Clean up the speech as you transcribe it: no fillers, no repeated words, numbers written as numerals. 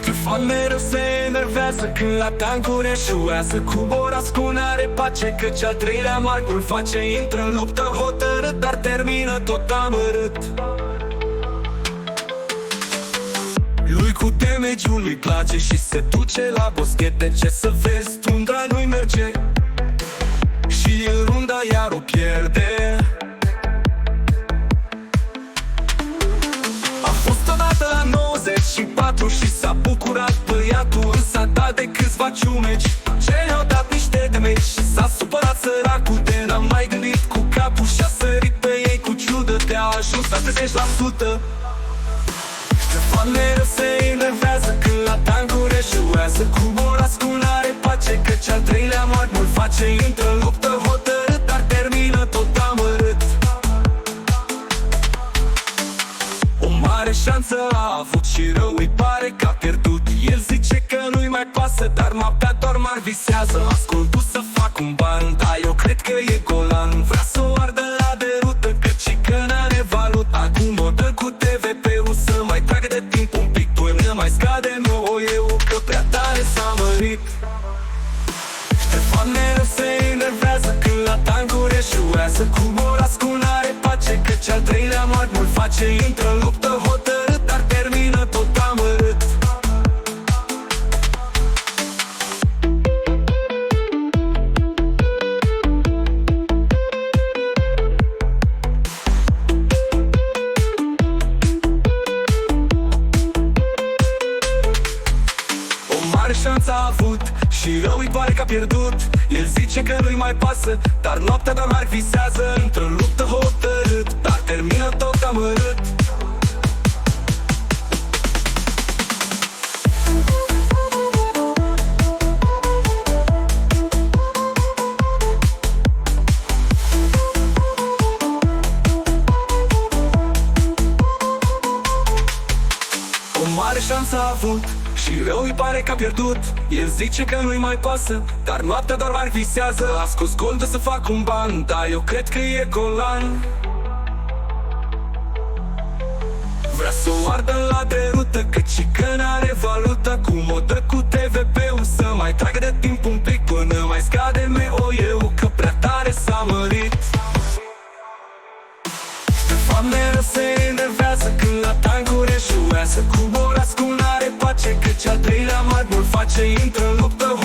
Ștefan mereu se enervează când la tancuri eșuează. Cu Borascu n-are pace că cea treilea Marcu îl face. Intră în luptă hotărât, dar termină tot amărât. Lui cu temegiul îi place și se duce la boschet. De ce să vezi, tundra nu-i merge și în runda iar o pierde. A fost odată la 94 și s-a bucurat băiatul, însă a dat de câțiva ciumeci ce i-au dat niște de meci. Și s-a supărat săracul de n-a mai gândit cu capul și a sărit pe ei cu ciudă. Te-a ajuns la 30%. Ștefan mereu se enervează când la tancuri eșuează. Cu Borascu n-are pace că cea treilea Marcu îl face. Intră în luptă hotărât, dar termină tot amărât. O mare șansă a avut și rău îi pare că a pierdut. El zice că nu-i mai pasă, dar noaptea doar mai visează. Ascultul să fac un ban, dar eu cred că e golan. Vrea să o ardă la derută, căci că n-are valut. Acum o dă cu TVP-ul să mai tragă de timp un pic, până mai scade eu că prea tare s-a mărit. Ștefan mereu se enervează când la tancuri eșuează. Cu Borascu n-are pace că cea treilea Marcu îl face. Intră în luptă hotărât, dar termină tot amărât. Șansa a avut și rău îi pare că a pierdut. El zice că nu-i mai pasă, dar noaptea doar mai visează. Intră în luptă hotărât, dar termină tot amărât. O mare șansă a avut și rău îi pare că a pierdut. El zice că nu-i mai pasă, dar noaptea doar mai visează. A scos goldă să fac un ban, dar eu cred că e golan. Vrea să o ardă la derută, căci că n-are valută. Acum o dă cu TVP-ul să mai tragă de timp un pic, până mai scade eu că prea tare s-a mărit. Ștefan mereu se enervează când la tancuri eșuează. Cu Borascu n-are pace că cea treilea Marcu îl face. Intră în luptă